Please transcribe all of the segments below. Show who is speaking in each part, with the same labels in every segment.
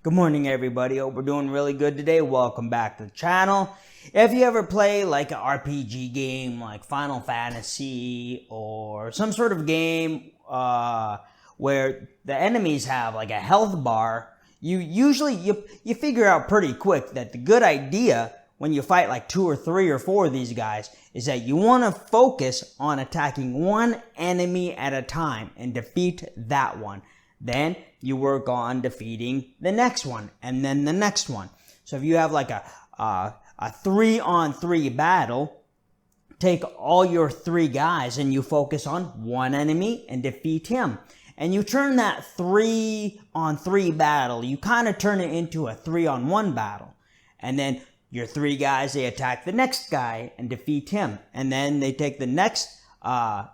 Speaker 1: Good morning, everybody. Hope we're doing really good today. Welcome back to the channel. If you ever play like an RPG game like Final Fantasy or some sort of game where the enemies have like a health bar, you figure out pretty quick that the good idea when you fight like 2 or 3 or 4 of these guys is that you want to focus on attacking one enemy at a time and defeat that one. Then you work on defeating the next one and then the next one. So if you have like a 3-on-3 battle, take all your 3 guys and you focus on one enemy and defeat him. And you turn that 3-on-3 battle, you kind of turn it into a 3-on-1 battle. And then your 3 guys, they attack the next guy and defeat him. And then they take the next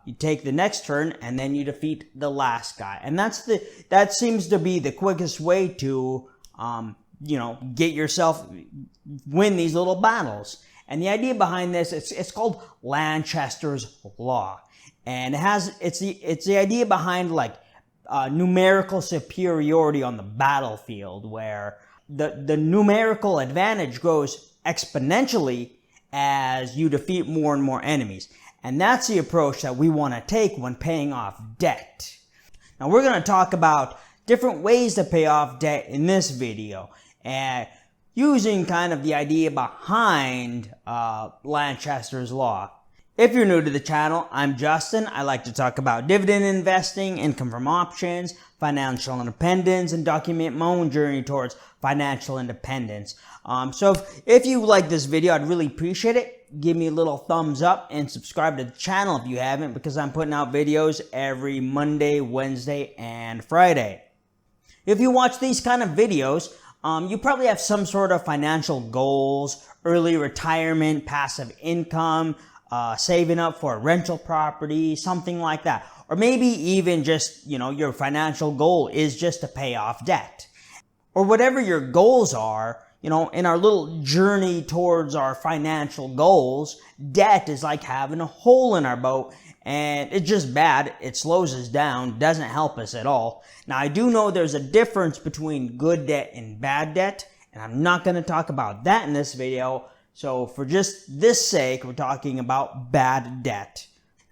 Speaker 1: you take the next turn and then you defeat the last guy. And that seems to be the quickest way to, get yourself, win these little battles. And the idea behind this, it's called Lanchester's Law. And it's the idea behind like, numerical superiority on the battlefield, where the numerical advantage grows exponentially as you defeat more and more enemies. And that's the approach that we want to take when paying off debt. Now we're going to talk about different ways to pay off debt in this video, and using kind of the idea behind Lanchester's Law. If you're new to the channel, I'm Justin. I like to talk about dividend investing, income from options, financial independence, and document my own journey towards financial independence. So if you like this video, I'd really appreciate it. Give me a little thumbs up and subscribe to the channel if you haven't, because I'm putting out videos every Monday, Wednesday, and Friday. If you watch these kind of videos, you probably have some sort of financial goals, early retirement, passive income, saving up for a rental property, something like that. Or maybe even just, your financial goal is just to pay off debt. Or whatever your goals are, in our little journey towards our financial goals, debt is like having a hole in our boat, and it's just bad. It slows us down, doesn't help us at all. Now, I do know there's a difference between good debt and bad debt, and I'm not going to talk about that in this video. So for just this sake, we're talking about bad debt.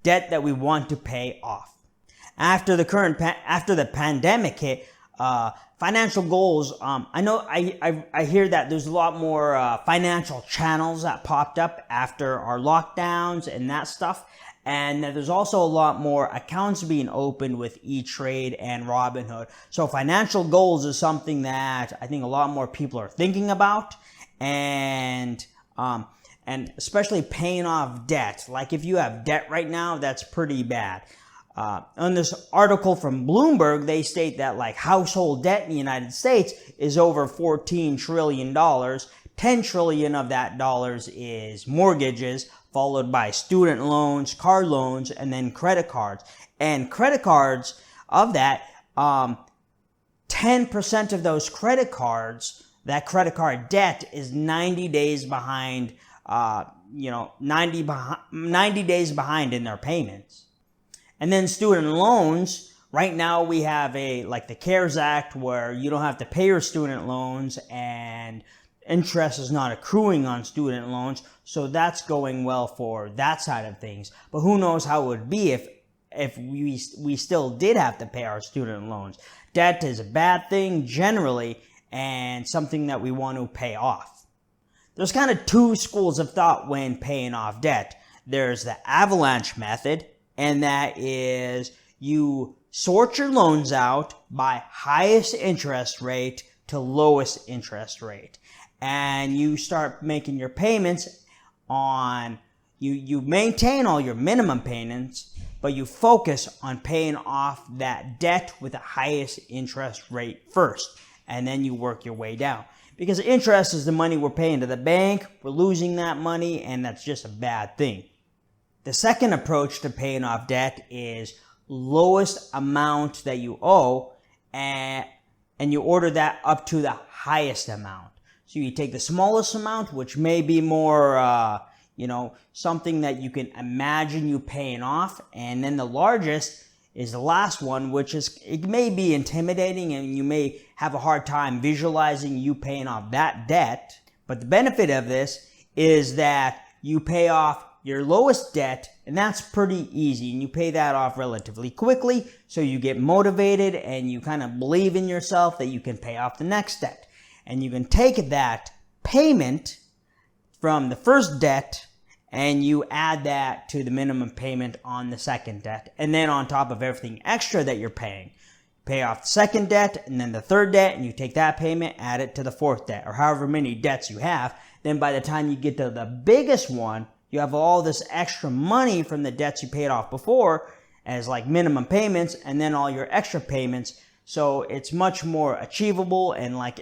Speaker 1: Debt that we want to pay off. After the pandemic hit, financial goals, I hear that there's a lot more financial channels that popped up after our lockdowns and that stuff. And that there's also a lot more accounts being opened with E-Trade and Robinhood. So financial goals is something that I think a lot more people are thinking about. And especially paying off debt. Like if you have debt right now, that's pretty bad. On this article from Bloomberg, they state that like household debt in the United States is over $14 trillion. 10 trillion of that dollars is mortgages, followed by student loans, car loans, and then credit cards. And credit cards, of that, 10% of those credit cards, that credit card debt is 90 days behind, 90 days behind in their payments. And then student loans, right now we have the CARES Act where you don't have to pay your student loans and interest is not accruing on student loans. So that's going well for that side of things. But who knows how it would be if we still did have to pay our student loans. Debt is a bad thing generally, and something that we want to pay off. There's kind of 2 schools of thought when paying off debt. There's the avalanche method, and that is you sort your loans out by highest interest rate to lowest interest rate. And you start making your payments on, you maintain all your minimum payments, but you focus on paying off that debt with the highest interest rate first. And then you work your way down. Because interest is the money we're paying to the bank. We're losing that money, and that's just a bad thing. The second approach to paying off debt is lowest amount that you owe, and you order that up to the highest amount. So you take the smallest amount, which may be more, something that you can imagine you paying off, and then the largest is the last one, which is, it may be intimidating and you may have a hard time visualizing you paying off that debt. But the benefit of this is that you pay off your lowest debt, and that's pretty easy, and you pay that off relatively quickly, so you get motivated and you kind of believe in yourself that you can pay off the next debt. And you can take that payment from the first debt and you add that to the minimum payment on the second debt. And then on top of everything extra that you're paying, pay off the second debt and then the third debt, and you take that payment, add it to the fourth debt, or however many debts you have. Then by the time you get to the biggest one, you have all this extra money from the debts you paid off before as like minimum payments, and then all your extra payments. So it's much more achievable, and like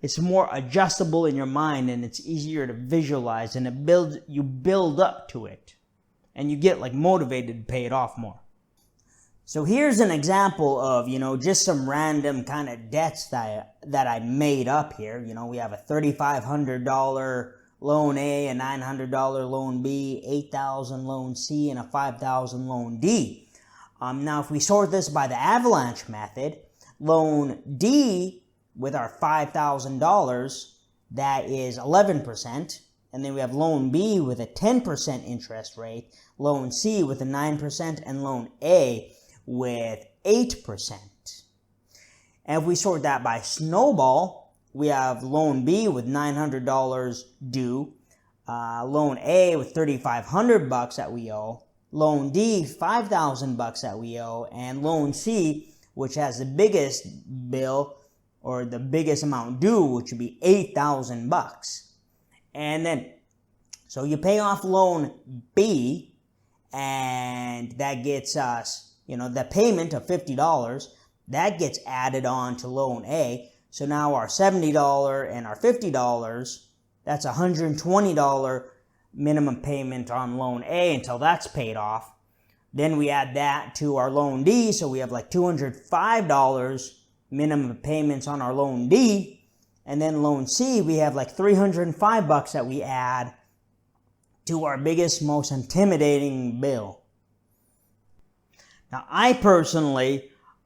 Speaker 1: it's more adjustable in your mind, and it's easier to visualize, and you build up to it, and you get like motivated to pay it off more. So here's an example of, just some random kind of debts that I made up here. We have a $3,500 loan A, a $900 loan B, $8,000 loan C, and a $5,000 loan D. Now if we sort this by the avalanche method, loan D with our $5,000, that is 11%. And then we have loan B with a 10% interest rate, loan C with a 9%, and loan A with 8%. And if we sort that by Snowball, we have loan B with $900 due, loan A with $3,500 that we owe, loan D $5,000 that we owe, and loan C, which has the biggest bill or the biggest amount due, which would be $8,000. And then, so you pay off loan B, and that gets us, the payment of $50, that gets added on to loan A. So now our $70 and our $50, that's $120 minimum payment on loan A until that's paid off. Then we add that to our loan D, so we have like $205 minimum payments on our loan D. And then loan C, we have like $305 that we add to our biggest, most intimidating bill. Now,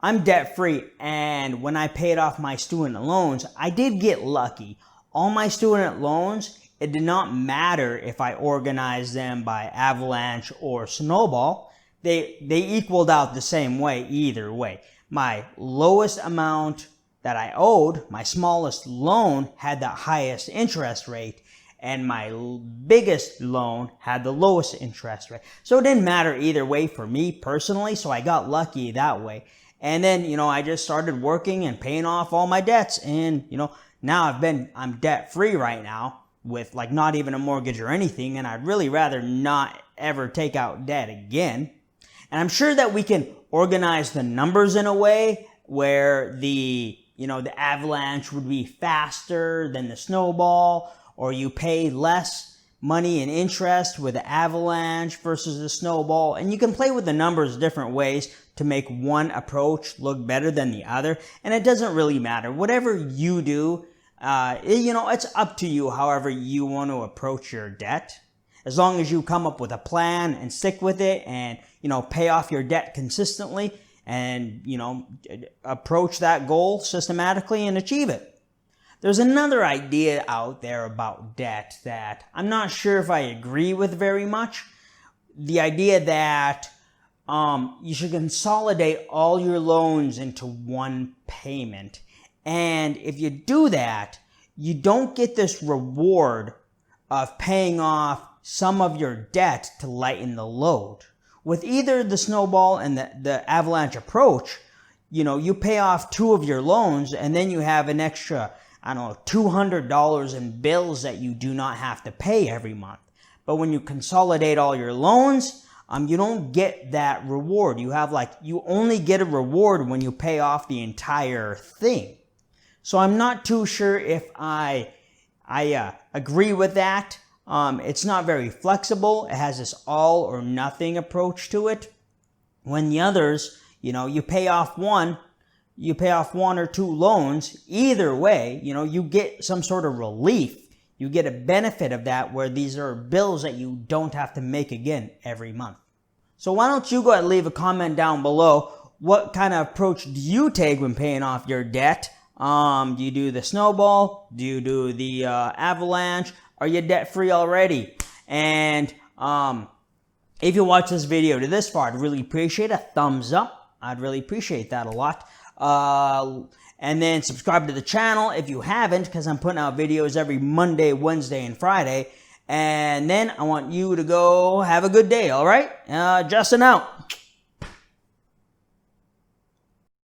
Speaker 1: I'm debt-free, and when I paid off my student loans, I did get lucky. All my student loans, it did not matter if I organized them by avalanche or Snowball. They equaled out the same way either way. My lowest amount that I owed, my smallest loan, had the highest interest rate, and my biggest loan had the lowest interest rate. So it didn't matter either way for me personally, so I got lucky that way. And then, I just started working and paying off all my debts, and, now I'm debt free right now with like not even a mortgage or anything, and I'd really rather not ever take out debt again. And I'm sure that we can organize the numbers in a way where the avalanche would be faster than the Snowball, or you pay less money in interest with the avalanche versus the Snowball. And you can play with the numbers different ways to make one approach look better than the other. And it doesn't really matter. Whatever you do, it's up to you however you want to approach your debt. As long as you come up with a plan and stick with it and, pay off your debt consistently and, approach that goal systematically and achieve it. There's another idea out there about debt that I'm not sure if I agree with very much. The idea that you should consolidate all your loans into one payment. And if you do that, you don't get this reward of paying off some of your debt to lighten the load. With either the Snowball and the avalanche approach, you pay off 2 of your loans and then you have an extra, $200 in bills that you do not have to pay every month. But when you consolidate all your loans, you don't get that reward. You only get a reward when you pay off the entire thing. So I'm not too sure if I agree with that. It's not very flexible. It has this all or nothing approach to it. When the others, you pay off one or 2 loans, either way, you get some sort of relief. You get a benefit of that where these are bills that you don't have to make again every month. So why don't you go ahead and leave a comment down below. What kind of approach do you take when paying off your debt? Do you do the snowball? Do you do the avalanche? Are you debt free already? And if you watch this video to this far, I'd really appreciate a thumbs up. I'd really appreciate that a lot. And then subscribe to the channel if you haven't, because I'm putting out videos every Monday, Wednesday, and Friday. And then I want you to go have a good day, all right? Justin out.